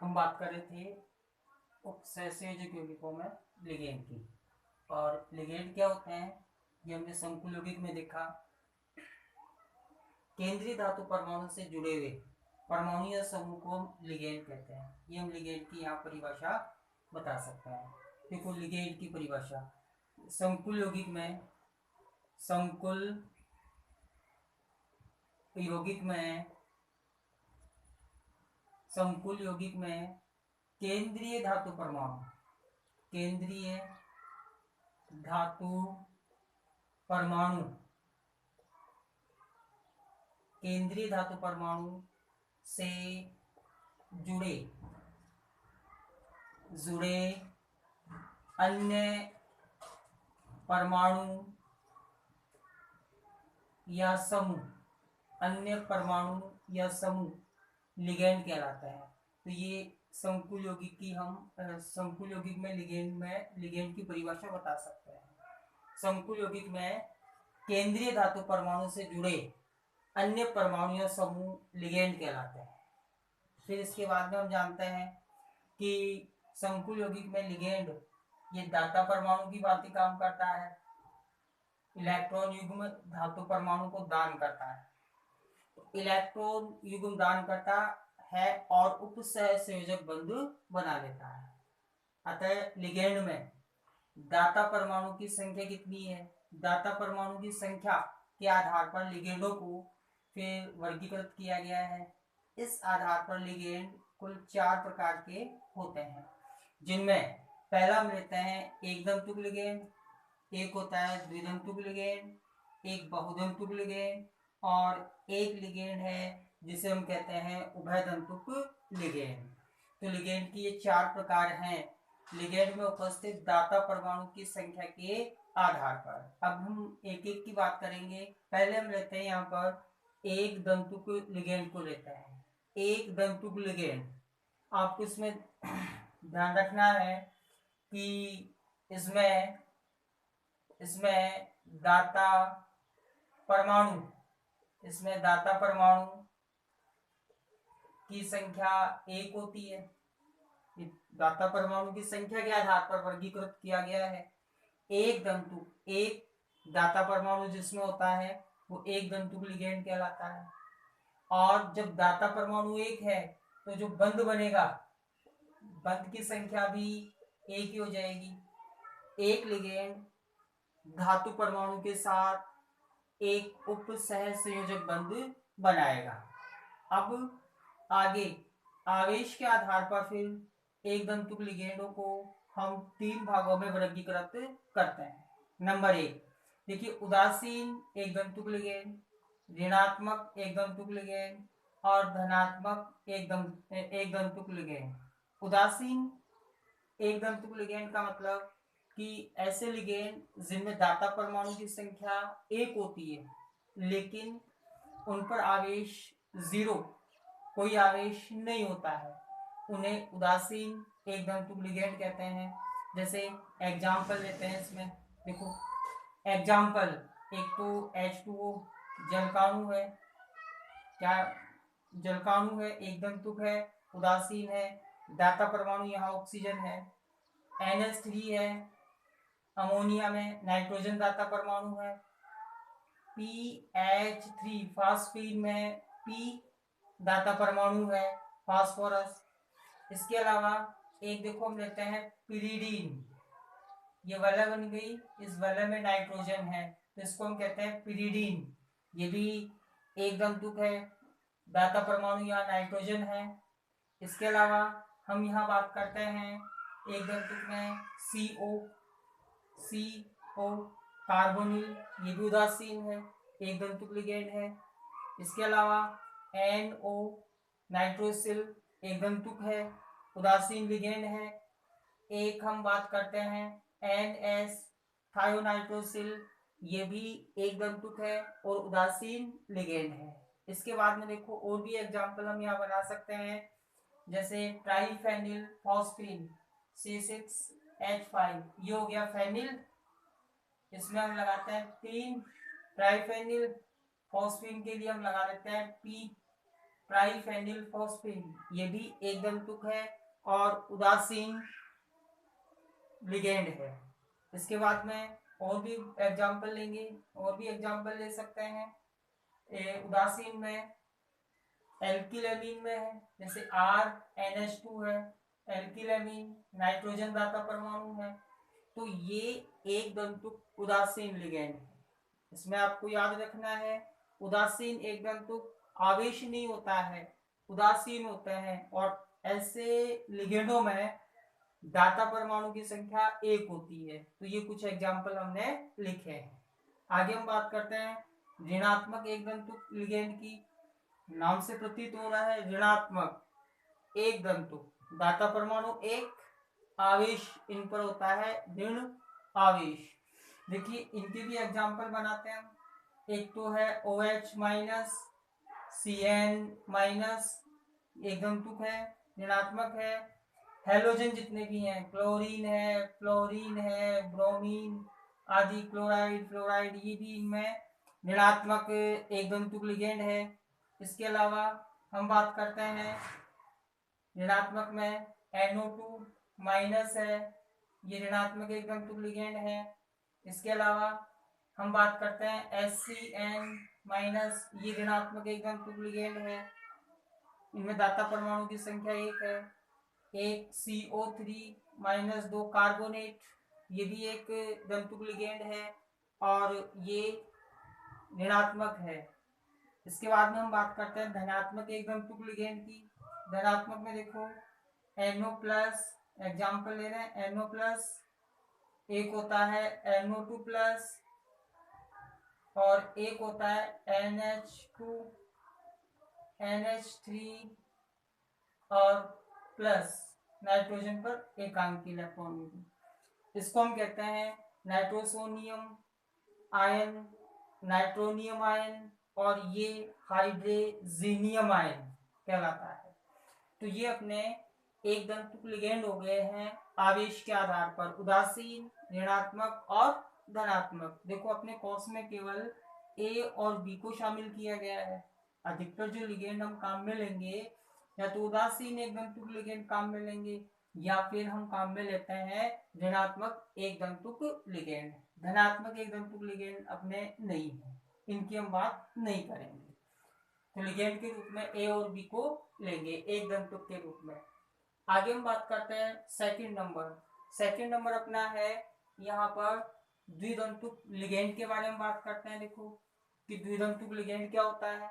हम बात कर रहे थे उपसहसंयोजक यौगिकों में लिगेंड की। और लिगेंड क्या होते हैं ये हमने संकुल यौगिक में देखा। केंद्रीय धातु परमाणु से जुड़े हुए परमाणु या समूह को हम लिगेंड कहते हैं। ये हम लिगेंड की यहाँ परिभाषा बता सकते हैं। देखो लिगेंड की परिभाषा संकुल यौगिक में संकुल यौगिक में संकुल यौगिक में केंद्रीय धातु परमाणु केंद्रीय धातु परमाणु केंद्रीय धातु परमाणु से जुड़े जुड़े अन्य परमाणु या समूह अन्य परमाणु या समूह लिगेंड कहलाता है। तो ये संकुल यौगिक की हम संकुल यौगिक में लिगेंड की परिभाषा बता सकते हैं। संकुल यौगिक में केंद्रीय धातु परमाणु से जुड़े अन्य परमाणु या समूह लिगेंड कहलाते हैं। फिर इसके बाद में हम जानते हैं कि संकुल यौगिक में लिगेंड ये दाता परमाणु की भांति काम करता है। इलेक्ट्रॉन युग्म धातु परमाणु को दान करता है। इलेक्ट्रॉन युग्म दान करता है और उपसहसंयोजक बंधु बना लेता है। अतः लिगेंड में दाता परमाणु की संख्या कितनी है? दाता परमाणु की संख्या के आधार पर लिगेंडों को फिर वर्गीकृत किया गया है। इस आधार पर लिगेंड कुल 4 प्रकार के होते हैं, जिनमें पहला हम लेते हैं एक दंतुक लिगेंड, एक होता है द्विदंतुक लिगेंड, एक बहुदंतुक लिगेंड और एक लिगेंड है जिसे हम कहते हैं उभय दंतुक लिगेंड। तो लिगेंड की ये 4 प्रकार हैं लिगेंड में उपस्थित दाता परमाणु की संख्या के आधार पर। अब हम एक एक की बात करेंगे। पहले हम लेते हैं यहाँ पर एक दंतुक लिगेंड को लेते हैं। एक दंतुक लिगेंड आपको इसमें ध्यान रखना है कि इसमें दाता परमाणु की संख्या 1 होती है। दाता परमाणु की संख्या के आधार पर वर्गीकृत किया गया है। एक दाता परमाणु जिसमें होता है वो एक दंतुक लिगेंड कहलाता है। और जब दाता परमाणु 1 है तो जो बंध बनेगा, बंध की संख्या भी 1 ही हो जाएगी। एक लिगेंड धातु परमाणु के साथ एक उप सहसंयोजक बंध बनाएगा। अब आगे आवेश के आधार पर फिर एक दंतुक लिगेंडों को हम 3 भागों में वर्गीकृत करते हैं। नंबर 1 देखिए उदासीन एक दंतुक लिगेंड, ऋणात्मक एक दंतुक लिगेंड और धनात्मक एक दंतुक लिगेंड। उदासीन एक दंतुक लिगेंड का मतलब कि ऐसे लिगेंड जिनमें दाता परमाणु की संख्या 1 होती है लेकिन उन पर आवेश 0, कोई आवेश नहीं होता है, उन्हें उदासीन एक दंतुक लिगेंड कहते हैं। जैसे एग्जाम्पल लेते हैं इसमें, देखो एग्जाम्पल एक तो H2O जलकाणु है, क्या जलकाणु है, एक दंतुक है, उदासीन है, दाता परमाणु यहाँ ऑक्सीजन है। NH3 है, अमोनिया में नाइट्रोजन दाता परमाणु है। PH3 फास्फीन में P दाता परमाणु है, फास्फोरस। इसके अलावा एक देखो हम लेते हैं पिरीडीन, ये वलय बन गई, इस वलय में नाइट्रोजन है तो इसको हम कहते हैं पिरीडीन। ये भी एक दंतुक है, दाता परमाणु यहाँ नाइट्रोजन है। इसके अलावा हम यहाँ बात करते हैं एक दंतुक में CO कार्बोनिल, ये भी उदासीन है, एक दंतुक लिगेंड है। इसके अलावा NO नाइट्रोसिल एक दंतुक है, उदासीन लिगेंड है। एक हम बात करते हैं NS थायोनाइट्रोसिल, ये भी एक दंतुक है और उदासीन लिगेंड है। इसके बाद में देखो और भी एग्जांपल हम यहाँ बना सकते हैं, जैसे ट्राइफेनिल फॉस्फीन C6H5, ये हो गया फेनिल। इसमें हम लगाते हैं 3 ट्राइफेनिल फॉस्फीन के लिए हम लगा देते हैं P ट्राइफेनिल फॉस्फेट, ये भी एक दंतुक है और उदासीन लिगेंड है। इसके बाद में और भी एग्जाम्पल लेंगे, और भी एग्जाम्पल ले सकते हैं। उदासीन में एल्किलेमीन में है, जैसे RNH2 है, एल्किलेमीन नाइट्रोजन दाता परमाणु है, तो ये एक दंतुक उदासीन लिगेंड है। इसमें आपको याद रखना है, उदासीन एक दंतुक आवेश नहीं होता है, उदासीन होते हैं, और ऐसे लिगेंडों में दाता परमाणु की संख्या 1 होती है। तो ये कुछ एग्जाम्पल हमने लिखे हैं। आगे हम बात करते हैं ऋणात्मक एक दंतुक लिगेंड की। नाम से प्रतीत हो रहा है ऋणात्मक एक दंतुक, दाता परमाणु 1, आवेश इन पर होता है ऋण आवेश। देखिए इनके भी एग्जाम्पल बनाते हैं हम। एक तो है OH माइनस, CN माइनस, एक दंतुक है, ऋणात्मक है। हेलोजन जितने भी हैं, क्लोरीन है, फ्लोरीन है, ब्रोमीन आदि, क्लोराइड, फ्लोराइड, ये भी इनमें ऋणात्मक एक दंतुक लिगेंड है। इसके अलावा हम बात करते हैं ऋणात्मक में NO2 माइनस है, ये ऋणात्मक एक दंतुक लिगेंड है। इसके अलावा हम बात करते हैं SCN माइनस, ये ऋणात्मक एक दंतुक लिगेंड है। इनमें दाता परमाणु की संख्या 1 है। एक CO3 माइनस 2 कार्बोनेट, ये भी एक दंतुक लिगेंड है और ये ऋणात्मक है। इसके बाद में हम बात करते हैं धनात्मक एक दंतुक लिगेंड की। धनात्मक में देखो NO प्लस, एग्जाम्पल ले रहे हैं NO प्लस, एक होता है NO2 प्लस, और एक होता है NH2, NH3 और प्लस, नाइट्रोजन पर एकांकी इलेक्ट्रॉन। इसको हम कहते हैं नाइट्रोसोनियम आयन, नाइट्रोनियम आयन, और ये हाइड्रोजीनियम आयन कहलाता है। तो ये अपने एक दंतुक लिगेंड हो गए हैं आवेश के आधार पर, उदासीन, ऋणात्मक और धनात्मक। देखो अपने कोर्स में केवल A और B को शामिल किया गया है। अधिकतर जो लिगेंड हम काम में लेंगे, या तो उदासीन एक दंतुक लिगेंड काम में लेंगे, या फिर हम काम में लेते हैं ऋणात्मक एक दंतुक लिगेंड। धनात्मक एक दंतुक लिगेंड अपने नहीं है, इनकी हम बात नहीं करेंगे। तो लिगेंड के रूप में A और B को लेंगे एक दंतुक के रूप में। आगे हम बात करते हैं सेकंड नंबर। सेकंड नंबर अपना है यहाँ पर द्विदंतुक लिगेंड के बारे में बात करते हैं। देखो कि द्विदंतुक लिगेंड क्या होता है।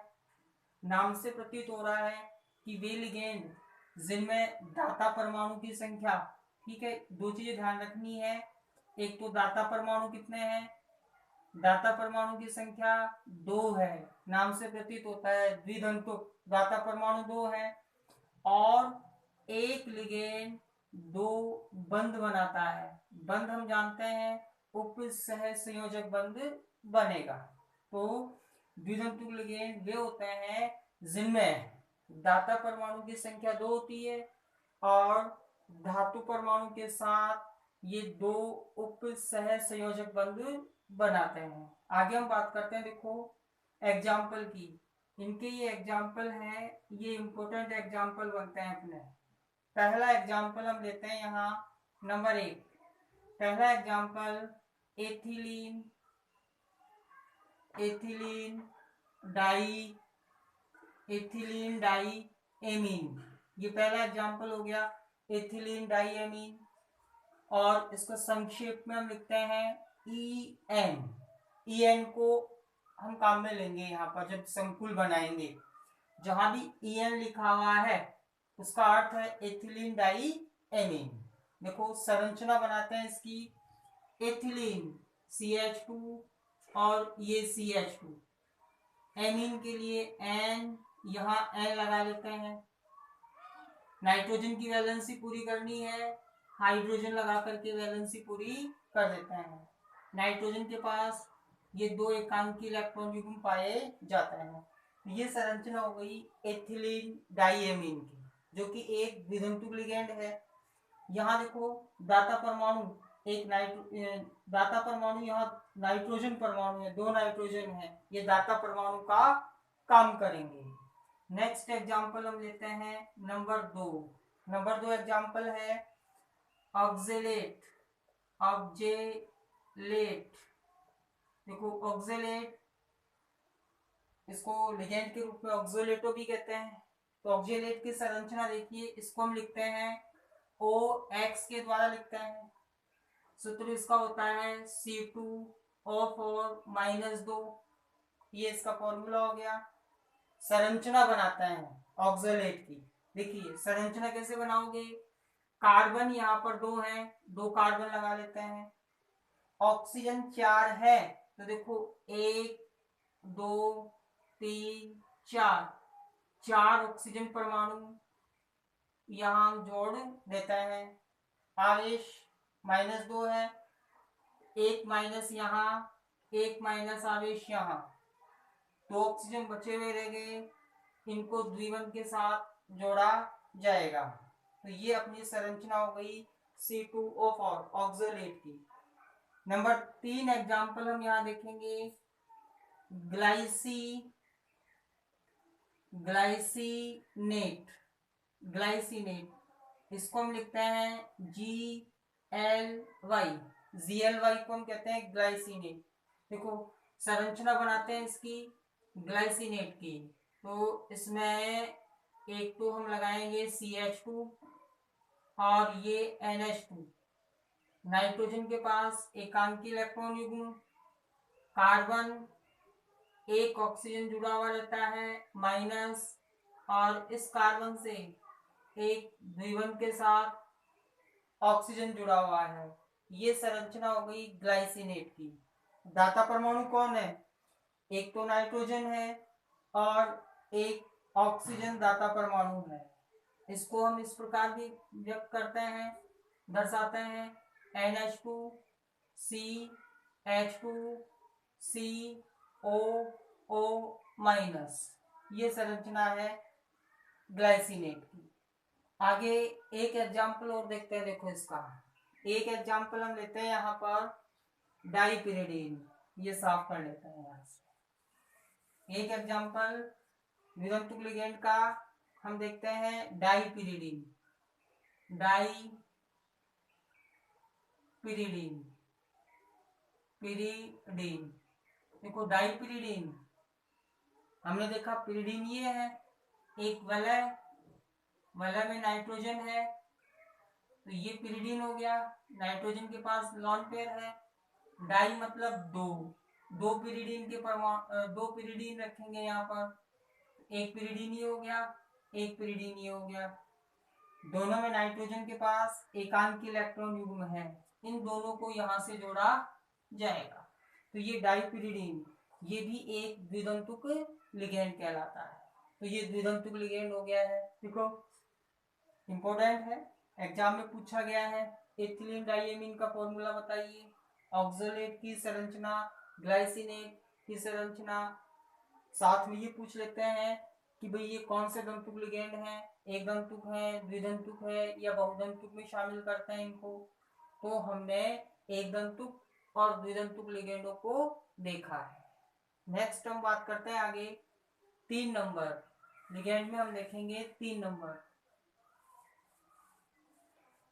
नाम से प्रतीत हो रहा है कि वे लिगेंड जिनमें दाता परमाणु की संख्या, ठीक है, दो चीजें ध्यान रखनी है। एक तो दाता परमाणु कितने हैं, दाता परमाणु की संख्या 2 है, नाम से प्रतीत होता है द्विदंतुक, दाता परमाणु 2 है, और एक लिगेंड 2 बंध बनाता है। बंध हम जानते हैं उप सह संयोजक बंध बनेगा। तो द्विदंतुक लिगेंड वे होते हैं जिनमें दाता परमाणु की संख्या 2 होती है और धातु परमाणु के साथ ये 2 उप सह संयोजक बंध बनाते हैं। आगे हम बात करते हैं देखो एग्जाम्पल की। इनके ये एग्जाम्पल हैं, ये इंपॉर्टेंट एग्जाम्पल बनते हैं अपने। पहला एग्जाम्पल हम लेते हैं यहाँ नंबर 1। पहला example ethylene, ethylene diamine, ये पहला एग्जाम्पल हो गया एथिलीन डाई एमीन। और इसको संक्षेप में हम लिखते हैं EN को हम काम में लेंगे यहाँ पर जब संकुल बनाएंगे। जहां भी EN लिखा हुआ है उसका अर्थ है एथिलीन डाई एमीन। देखो संरचना बनाते हैं इसकी, एथिलीन CH2 और ये CH2, एमीन के लिए N, यहाँ N लगा लेते हैं। नाइट्रोजन की वैलेंसी पूरी करनी है, हाइड्रोजन लगा करके वैलेंसी पूरी कर देते हैं। नाइट्रोजन के पास ये 2 एकांकी इलेक्ट्रॉन युग्म पाए जाते हैं। ये संरचना हो गई एथिलीन डाइएमीन की, जो कि एक द्विदंतुक लिगेंड है। यहाँ देखो दाता परमाणु दाता परमाणु, यहाँ नाइट्रोजन परमाणु है, 2 नाइट्रोजन है, ये दाता परमाणु का काम करेंगे। नेक्स्ट एग्जाम्पल हम लेते हैं नंबर 2। नंबर 2 एग्जाम्पल है ऑक्जेलेट। ऑक्जेलेट, देखो ऑक्जेलेट, इसको लिगेंड के रूप में ऑक्जेलेटो भी कहते हैं। तो ऑक्जेलेट की संरचना देखिए, इसको हम लिखते हैं ओ एक्स के द्वारा लिखते हैं। सूत्र इसका होता है C2O4-2, ये इसका फॉर्मूला हो गया। संरचना बनाते हैं ऑक्जेलेट की। देखिए संरचना कैसे बनाओगे, कार्बन यहाँ पर 2 हैं, 2 कार्बन लगा लेते हैं। ऑक्सीजन 4 है, तो देखो 1 2 3 4, 4 ऑक्सीजन परमाणु यहाँ हम जोड़ देते हैं। आवेश -2 है, 1 माइनस यहाँ, 1 माइनस आवेश यहाँ, 2 ऑक्सीजन बचे हुए रह गए, इनको द्विबंध के साथ जोड़ा जाएगा। तो ये अपनी संरचना हो गई C2O4 ऑक्जेलेट की। नंबर 3 एग्जाम्पल हम यहाँ देखेंगे ग्लाइसिनेट। ग्लाइसिनेट, इसको हम लिखते हैं GLY। GLY को हम कहते हैं ग्लाइसिनेट। देखो संरचना बनाते हैं इसकी ग्लाइसिनेट की, तो इसमें एक तो हम लगाएंगे CH2 और ये NH2। नाइट्रोजन के पास एकांकी इलेक्ट्रॉन युग्म, कार्बन एक ऑक्सीजन जुड़ा हुआ रहता है माइनस, और इस कार्बन से एक द्विबंध के साथ ऑक्सीजन जुड़ा हुआ है। ये संरचना हो गई ग्लाइसिनेट की। दाता परमाणु कौन है, एक तो नाइट्रोजन है और एक ऑक्सीजन दाता परमाणु है। इसको हम इस प्रकार भी व्यक्त करते हैं, दर्शाते हैं NH2 CH2 COO-। ये संरचना है ग्लाइसिनेट की। आगे एक एग्जाम्पल और देखते हैं। देखो इसका एक एग्जाम्पल हम लेते हैं यहाँ पर डाइपिरिडीन। ये साफ कर लेते हैं यहाँ से। एक एग्जाम्पल द्विबंधुक लिगेंड का हम देखते हैं डाइपिरिडीन। डाइपिरिडीन, पिरिडीन, देखो डाइपिरिडीन हमने देखा, पिरिडीन ये है, एक वलय, वलय में नाइट्रोजन है, तो ये पिरिडीन हो गया। नाइट्रोजन के पास लॉन पेयर है। डाई मतलब दो, दो पिरिडीन के परमाणु, 2 पिरिडीन रखेंगे यहाँ पर, एक पिरिडीन ये हो गया, एक पिरिडीन ये हो गया। दोनों में नाइट्रोजन के पास एकांकी इलेक्ट्रॉन युग्म है, इन दोनों को यहाँ से जोड़ा जाएगा। तो ये डाइपिरिडीन, ये भी एक द्विबंधुक लिगेंड कहलाता है। तो ये द्विबंधुक लिगेंड हो गया है। देखो इंपॉर्टेंट है, एग्जाम में पूछा गया है। एथिलीन डाइएमीन का फॉर्मूला बताइए। ऑक्जेलेट की संरचना, ग्लाइसिनेट की संरचना, साथ में ये पूछ लेते हैं कि भाई ये कौन से दंतुक लिगेंड है, एक दंतुक है, द्विदंतुक है या बहुदंतुक में शामिल करते हैं इनको। तो हमने एक दंतुक और द्विदंतुक लिगेंडों को देखा है। नेक्स्ट हम बात करते हैं आगे 3 नंबर लिगेंड में, हम देखेंगे 3 नंबर।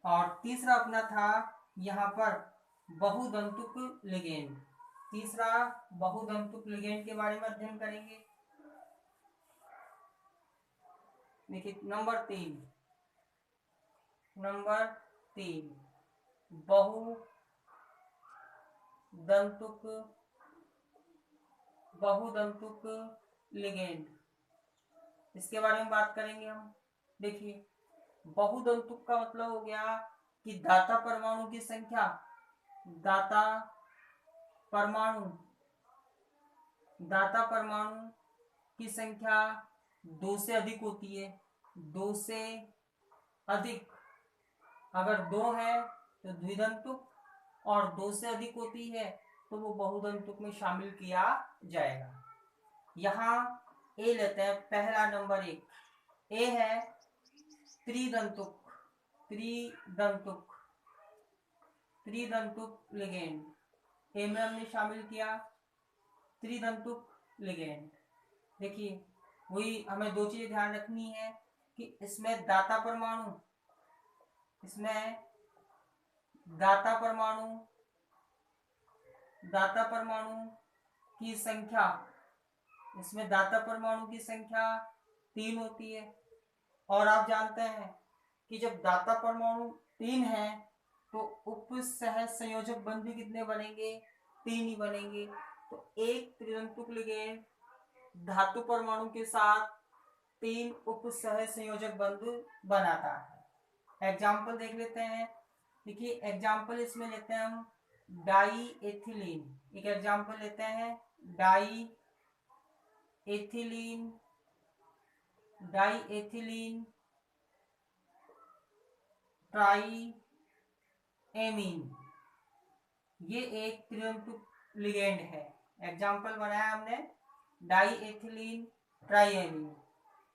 और तीसरा अपना था यहाँ पर बहुदंतुक लिगेंड। तीसरा बहुदंतुक लिगेंड के बारे में अध्ययन करेंगे। देखिए नंबर 3 बहुदंतुक लिगेंड, इसके बारे में बात करेंगे हम। देखिए बहुदंतुक का मतलब हो गया कि दाता परमाणु की संख्या, दाता परमाणु की संख्या 2 से अधिक होती है। 2 से अधिक, अगर 2 है तो द्विदंतुक, और 2 से अधिक होती है तो वो बहुदंतुक में शामिल किया जाएगा। यहाँ ए लेते हैं, पहला नंबर 1 ए है त्रिदंतुक। त्रिदंतुक लिगेंड, ए में हमने शामिल किया त्रिदंतुक लिगेंड। देखिए वही हमें दो चीजें ध्यान रखनी है कि इसमें दाता परमाणु, इसमें दाता परमाणु, दाता परमाणु की संख्या, इसमें दाता परमाणु की संख्या 3 होती है। और आप जानते हैं कि जब दाता परमाणु 3 है तो उप सह संयोजक बंध भी कितने बनेंगे? 3 ही बनेंगे। तो एक त्रितंतुक लिगेंड धातु परमाणु के साथ 3 उप सह संयोजक बंध बनाता है। एग्जाम्पल देख लेते हैं। देखिए एग्जाम्पल इसमें लेते हैं हम डाई एथिलीन। एक एग्जाम्पल लेते हैं diethylene, diethylene triamine, ये एक त्रितंतुक लिगेंड है। एग्जाम्पल बनाया हमने डाई एथिलीन ट्राई एमीन।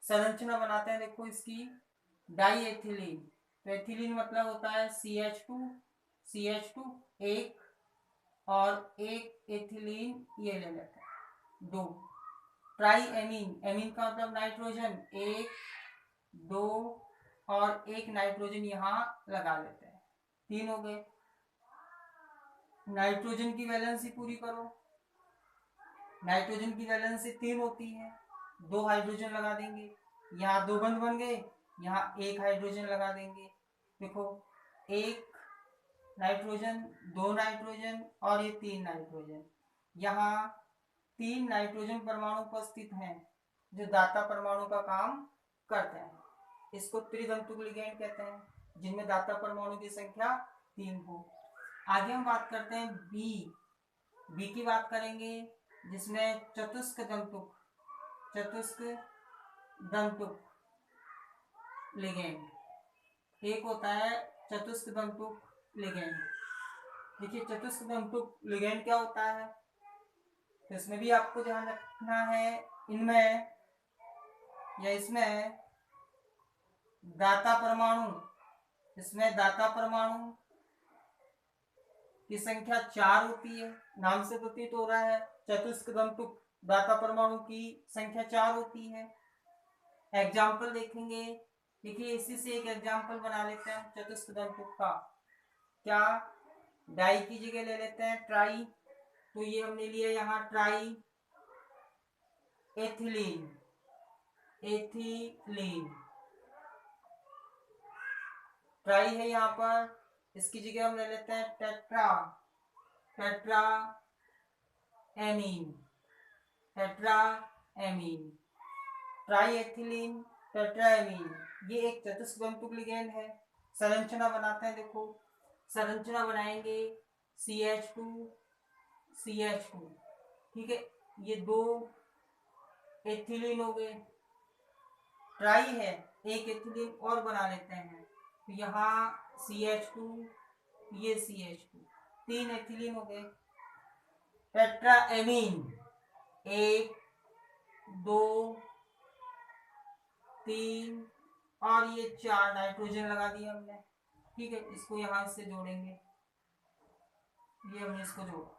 संरचना बनाते हैं देखो इसकी। डाई एथिलीन, तो एथिलीन मतलब होता है CH2, CH2 एक, और एक एथिलीन ये ले लेते हैं 2। ट्राई एमीन, एमीन का मतलब नाइट्रोजन, 1 2 और एक नाइट्रोजन यहाँ लगा लेते हैं, 3 हो गए। नाइट्रोजन की वैलेंसी पूरी करो। नाइट्रोजन की वैलेंसी 3 होती है, 2 हाइड्रोजन लगा देंगे, यहाँ 2 बंध बन गए, यहाँ 1 हाइड्रोजन लगा देंगे। देखो 1 नाइट्रोजन, 2 नाइट्रोजन और ये 3 नाइट्रोजन। यहाँ 3 नाइट्रोजन परमाणु उपस्थित हैं जो दाता परमाणु का काम करते हैं। इसको त्रितंतुक लिगेंड कहते हैं, जिनमें दाता परमाणु की संख्या 3 हो। आगे हम बात करते हैं बी की बात करेंगे, जिसमें चतुष्क दंतुक, चतुष्क दंतुक लिगेंड एक होता है। चतुष्क दंतुक लिगेंड, देखिए चतुष्क दंतुक लिगेंड क्या होता है, तो इसमें भी आपको ध्यान रखना है, इनमें या इसमें दाता परमाणु, इसमें दाता परमाणु की संख्या 4 होती है। नाम से प्रतीत हो रहा है चतुष्क दंतुक दाता परमाणु की संख्या 4 होती है। एग्जाम्पल देखेंगे, देखिए इसी से एक एग्जाम्पल बना लेते हैं चतुष्क दंतुक का। क्या, डाई की जगह ले लेते हैं ट्राई, तो ये हमने लिया यहाँ ट्राई एथिलीन, एथिलीन ट्राई है यहाँ पर, इसकी जगह हम ले लेते हैं tetra, tetra amine, tetra amine, try ethylene tetra amine, ये एक चतुष्क दंतुक लिगेंड है। संरचना बनाते हैं, देखो संरचना बनाएंगे CH2 CH2, ठीक है, ये 2 एथिलीन हो गए, ट्राई है, एक एथिलीन और बना लेते हैं, तो यहाँ CH2 ये CH2, 3 एथिलीन हो गए। टेट्रा एमीन 1 2 3 और ये 4 नाइट्रोजन लगा दिया हमने, ठीक है, इसको यहाँ से जोड़ेंगे, ये हमने इसको जोड़ा,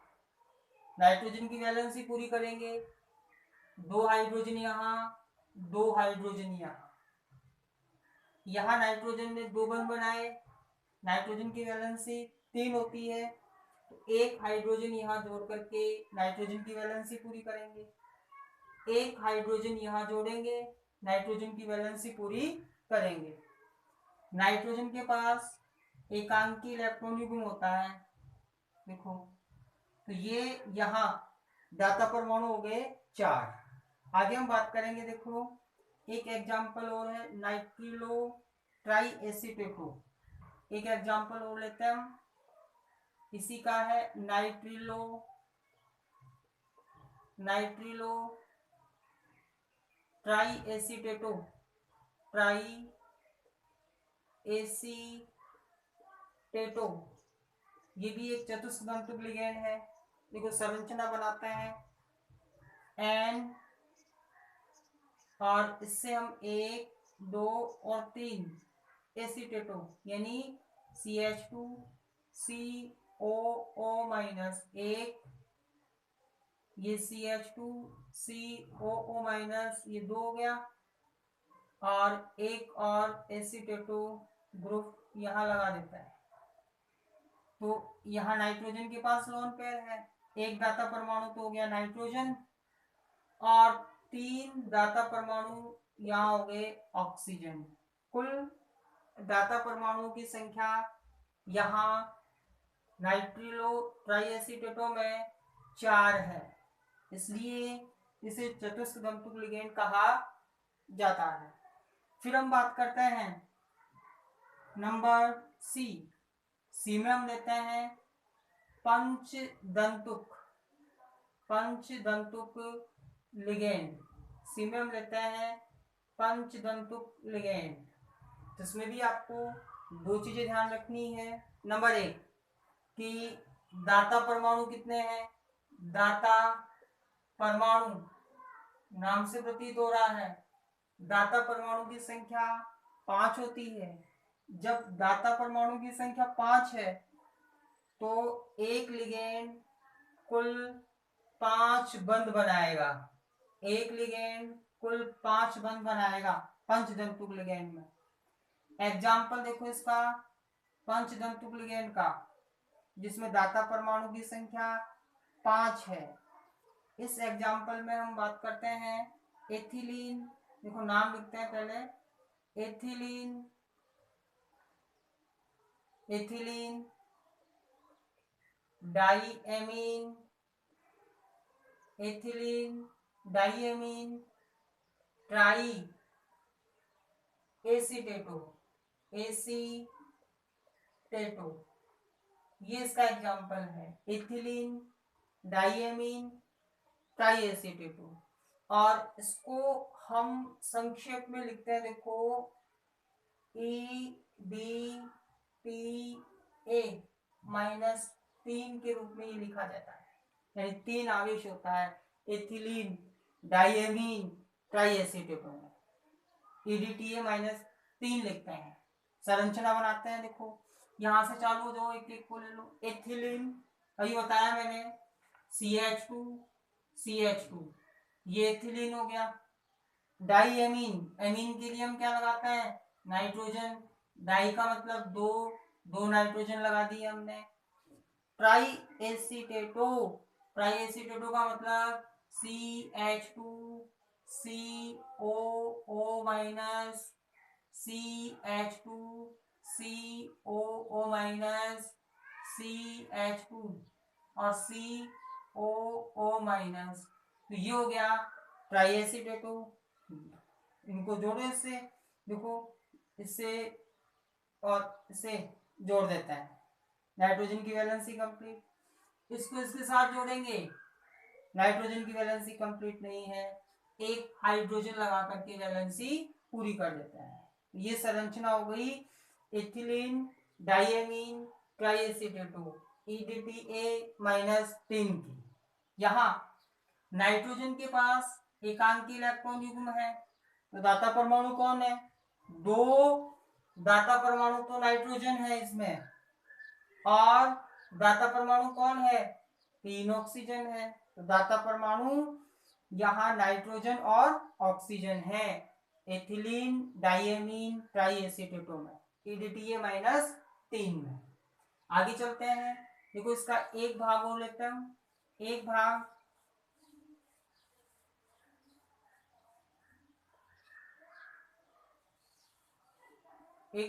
नाइट्रोजन की वैलेंसी पूरी करेंगे, 2 हाइड्रोजन यहाँ, 2 हाइड्रोजन यहाँ नाइट्रोजन ने 2 बंध बनाए, नाइट्रोजन की वैलेंसी 3 होती है, तो 1 हाइड्रोजन यहाँ जोड़ करके नाइट्रोजन की वैलेंसी पूरी करेंगे, 1 हाइड्रोजन यहाँ जोड़ेंगे, नाइट्रोजन की वैलेंसी पूरी करेंगे। नाइट्रोजन के पास एकांकी इलेक्ट्रॉन युग्म होता है, देखो, तो ये यहाँ दाता परमाणु हो गए 4। आगे हम बात करेंगे, देखो एक एग्जाम्पल और है नाइट्रिलो ट्राई एसीटेटो, एक एग्जाम्पल और लेते हैं हम, इसी का है नाइट्रिलो, नाइट्रिलो ट्राई एसीटेटो, ट्राई एसीटेटो, ये भी एक चतुष्क दंतुक लिगेंड है। देखो संरचना बनाते हैं N, और इससे हम 1 2 और 3 एसीटेटो यानी CH2 COO- 1 ये CH2 COO माइनस, ये 2 हो गया, और एक और एसीटेटो ग्रुप यहाँ लगा देता है। तो यहाँ नाइट्रोजन के पास लोन पेयर है, एक दाता परमाणु तो हो गया नाइट्रोजन, और 3 दाता परमाणु यहाँ हो गए ऑक्सीजन। कुल दाता परमाणुओं की संख्या यहाँ नाइट्रिलो ट्राइएसिटेटो में 4 है, इसलिए इसे चतुस्क दंतुक लिगेंड कहा जाता है। फिर हम बात करते हैं नंबर सी। सी में हम लेते हैं पंचदंतुक लिगेंड। सी में हम लेते हैं पंचदंतुक लिगेंड, जिसमें भी आपको 2 चीजें ध्यान रखनी है। नंबर 1 कि दाता परमाणु कितने हैं। दाता परमाणु नाम से प्रतीत हो रहा है, दाता परमाणु की संख्या 5 होती है। जब दाता परमाणु की संख्या 5 है तो एक लिगेंड कुल 5 बंध बनाएगा। एक लिगेंड कुल 5 बंध बनाएगा पंचदंतुक लिगेंड में। एग्जाम्पल देखो इसका पंचदंतुक लिगेंड का, जिसमें दाता परमाणु की संख्या 5 है। इस एग्जाम्पल में हम बात करते हैं एथिलीन। देखो नाम लिखते हैं पहले, एथिलीन डाईएमीन, एथिलीन डाईएमीन ट्राई एसीटेटो, ये इसका एग्जाम्पल है, एथिलीन डाईएमीन ट्राई एसीटेटो। और इसको हम संक्षेप में लिखते हैं, देखो EDTA-3 के रूप में ये लिखा जाता है, यानी 3 आवेश होता है एथिलीन डाईएमीन ट्राईएसीटेटो में। EDTA-3 लिखते हैं, संरचना बनाते हैं। देखो यहां से चालू हो जाओ, एक एक को ले लो। एथिलीन अभी बताया मैंने, CH2 ये एथिलीन हो गया। डाईएमीन, एमीन के लिए हम क्या लगाते हैं, नाइट्रोजन। डाई का मतलब 2 नाइट्रोजन लगा दिए हमने। ट्राई एसीटेटो का मतलब CH2 COO minus, CH2 COO minus, CH2 और COO माइनस। तो ये हो गया ट्राई एसीटेटो। इनको जोड़ो इससे, देखो इससे और इसे जोड़ देता है, नाइट्रोजन की वैलेंसी कंप्लीट। इसको इसके साथ जोड़ेंगे, नाइट्रोजन की वैलेंसी कंप्लीट नहीं है, एक हाइड्रोजन लगा करके वैलेंसी पूरी कर देता है। ये संरचना हो गई एथिलीन डाईएमीन ट्राईएसीटेटो EDTA-3 की। यहाँ नाइट्रोजन के पास एकांकी इलेक्ट्रॉन युग्म है, तो दाता परमाणु कौन है, 2 दाता परमाणु तो नाइट्रोजन है इसमें, और दाता परमाणु कौन है, 3 ऑक्सीजन है। तो दाता परमाणु यहाँ नाइट्रोजन और ऑक्सीजन है एथिलीन डाईएमीन ट्राईएसीटेटो में, EDTA-3 में। आगे चलते हैं, देखो इसका एक भाग और लेते हैं, एक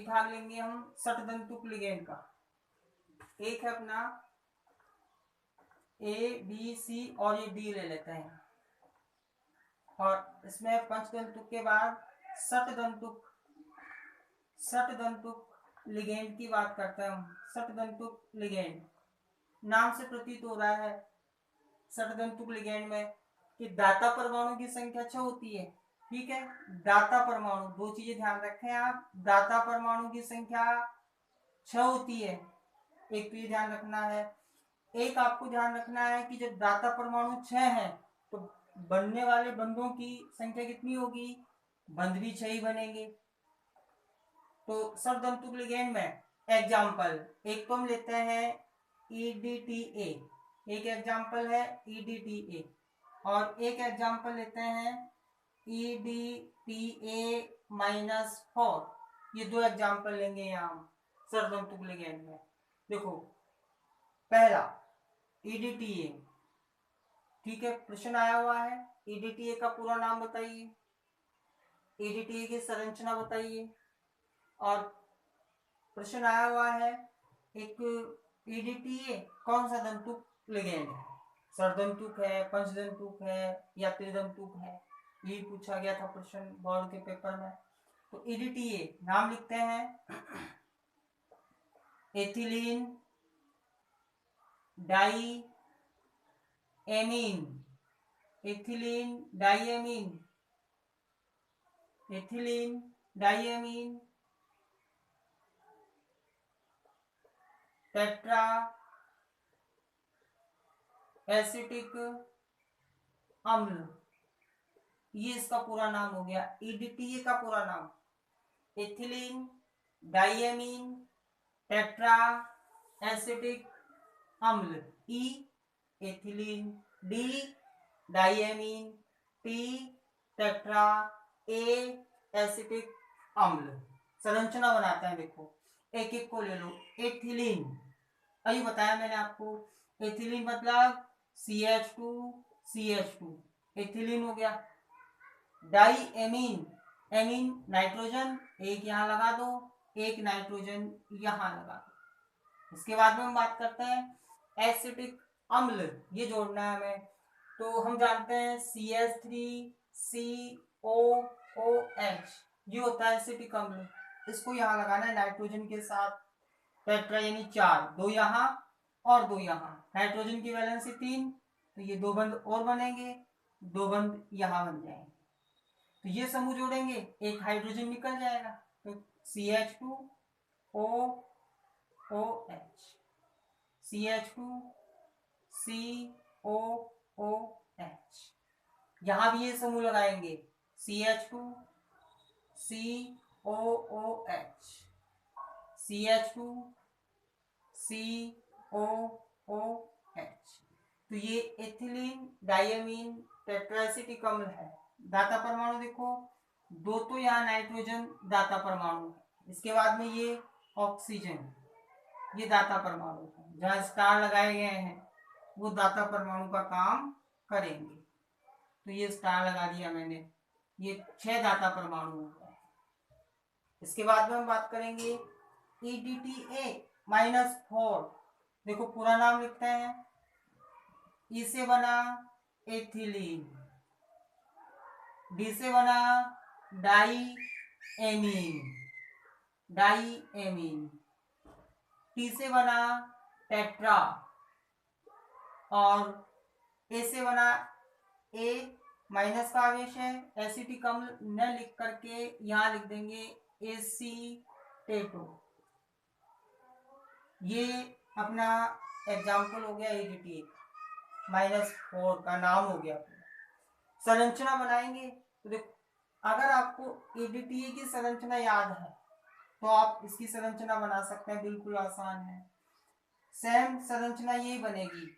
भाग लेंगे हम षटदंतुक लिगेंड का। एक है अपना ABC और ये D ले लेते हैं, और इसमें पंचदंतुक के बाद षटदंतुक लिगेंड की बात करते हैं हम। षटदंतुक लिगेंड नाम से प्रतीत हो रहा है षटदंतुक लिगेंड में कि दाता परमाणु की संख्या 6 होती है। ठीक है, दाता परमाणु, 2 चीजें ध्यान रखें आप, दाता परमाणु की संख्या 6 होती है, एक तो ये ध्यान रखना है। एक आपको ध्यान रखना है कि जब दाता परमाणु 6 है तो बनने वाले बंधों की संख्या कितनी होगी, बंध भी 6 ही बनेंगे। तो षटदंतुक लिगेंड में एग्जाम्पल एक तो हम लेते हैं EDTA, एक एग्जाम्पल है EDTA, और एक एग्जाम्पल लेते हैं EDTA-4। ये दो एग्जाम्पल लेंगे यहाँ हम सर्वतंतुक लिगेंड में। देखो पहला EDTA, ठीक है, प्रश्न आया हुआ है EDTA का पूरा नाम बताइए, EDTA की संरचना बताइए। और प्रश्न आया हुआ है एक EDTA कौन सा दंतुक लिगेंड है, सरदंतुक है, पंचदंतुक है या त्रिदंतुक है, ये पूछा गया था प्रश्न बोर्ड के पेपर में। तो EDTA नाम लिखते हैं ethylene diamine, ethylene diamine, ethylene diamine tetraacetic अम्ल, ये इसका पूरा नाम हो गया। EDTA का पूरा नाम एथिलीन डाईएमीन टेट्रा एसिटिक अम्ल, E ethylene, D डाईएमीन, T tetra, A acetic अम्ल। संरचना बनाते हैं, देखो एक एक को ले लो। एथिलीन, अभी बताया मैंने आपको, एथिलीन मतलब CH2CH2, एथिलीन हो गया। डाईएमीन, एमीन नाइट्रोजन, एक यहां लगा दो, एक नाइट्रोजन यहां लगा दो। इसके बाद में हम बात करते हैं एसिटिक अम्ल, ये जोड़ना है हमें। तो हम जानते हैं CH3COOH, ये होता है एसिटिक अम्ल। इसको यहाँ लगाना है नाइट्रोजन के साथ, टेट्रा यानी 4, 2 यहाँ और 2 यहाँ, नाइट्रोजन की वैलेंसी 3, तो ये 2 बंद और बनेंगे, 2 बंद यहाँ बन जाएंगे। तो ये समूह जोड़ेंगे, एक हाइड्रोजन निकल जाएगा, तो CH2OOH, CH2COOH। यहां भी ये समूह लगाएंगे, CH2COOH, CH2COOH। तो ये एथिलीन डाईएमीन टेट्राएसिटिक अम्ल है। दाता परमाणु देखो, 2 तो यहाँ नाइट्रोजन दाता परमाणु है, इसके बाद में ये ऑक्सीजन, ये दाता परमाणु है। जहां स्टार लगाए गए हैं वो दाता परमाणु का काम करेंगे, तो ये स्टार लगा दिया मैंने, ये 6 दाता परमाणु हो गए। इसके बाद में हम बात करेंगे EDTA-4, देखो पूरा नाम लिखते हैं। E से बना एथिलीन, D से बना डाईएमीन, डाईएमीन, T से बना टेट्रा, और A से बना, A माइनस का आवेश है, एसिटिक अम्ल न लिख करके यहां लिख देंगे एसीटेटो। ये अपना एग्जाम्पल हो गया EDTA-4 का नाम हो गया। संरचना बनाएंगे, तो देखो अगर आपको EDTA की संरचना याद है तो आप इसकी संरचना बना सकते हैं, बिल्कुल आसान है। सेम संरचना यही बनेगी।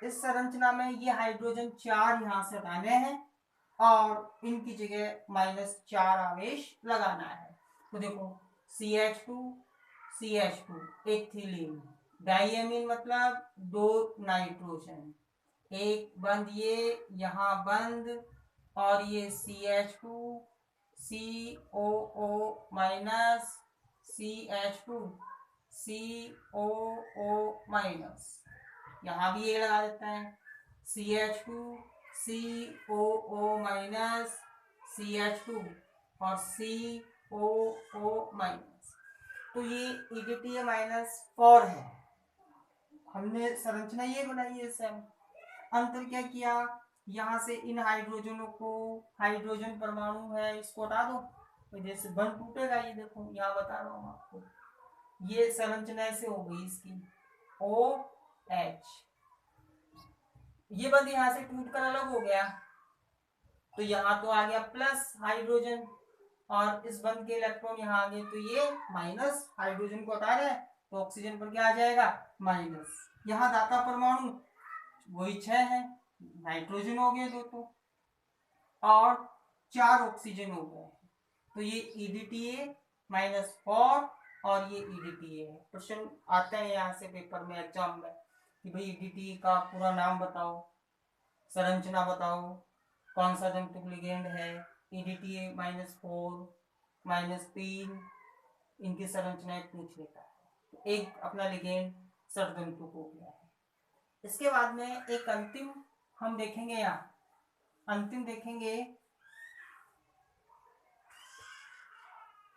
इस संरचना में ये हाइड्रोजन 4 यहां से हटाने हैं और इनकी जगह -4 आवेश लगाना है। तो देखो CH2CH2 एथिलीन, डाईएमीन मतलब 2 नाइट्रोजन, एक बंद ये यहाँ बंद, और ये CH2COO माइनस, CH2COO माइनस, यहाँ भी ये लगा देते हैं CH2COO माइनस, CH2 और COO माइनस। तो ये EDTA-4 है। हमने संरचना ये बनाई है सेम। अंतर क्या किया, यहाँ से इन हाइड्रोजनों को, हाइड्रोजन परमाणु है इसको हटा दो, तो जैसे बंद टूटेगा, ये देखो यहाँ बता रहा हूँ आपको, ये संरचना ऐसे हो गई इसकी OH, ये बंद यहाँ से टूट कर अलग हो गया, तो यहाँ तो आ गया प्लस हाइड्रोजन, और इस बंद के इलेक्ट्रॉन यहाँ आ गए, तो ये माइनस हाइड्रोजन को हटा रहे हैं, तो ऑक्सीजन पर क्या आ जाएगा माइनस। यहाँ दाता परमाणु वही 6 है, नाइट्रोजन हो गए 2 तो, और 4 ऑक्सीजन हो गए। तो ये EDTA -4 और ये EDTA है। क्वेश्चन आते हैं यहाँ से पेपर में, एग्जाम में, कि भाई EDTA का पूरा नाम बताओ, संरचना बताओ, कौन सा जंतुक लिगेंड है, EDTA -4 -3, इनकी संरचनाएं पूछ लेता है। तो एक अपना लिगेंड सरजंतुक हो गया है। इसके बाद में एक अंतिम हम देखेंगे, यहाँ अंतिम देखेंगे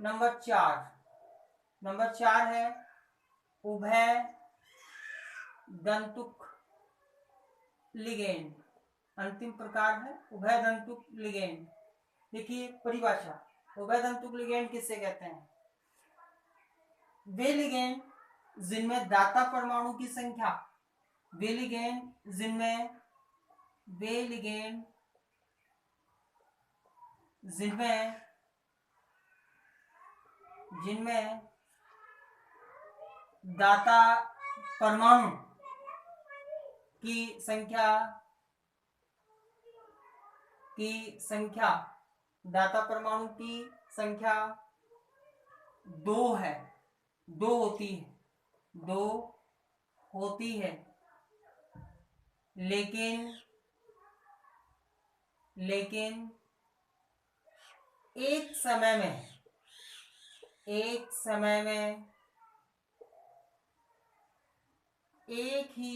नंबर 4 है उभय दंतुक लिगेंड। अंतिम प्रकार है उभय दंतुक लिगेंड। देखिए परिभाषा, उभय दंतुक लिगेंड किससे कहते हैं? वे लिगेंड जिनमें दाता परमाणु की संख्या, वे लिगेंड जिनमें दाता परमाणु की संख्या दाता परमाणु की संख्या 2 है, 2 होती है, लेकिन एक समय में एक ही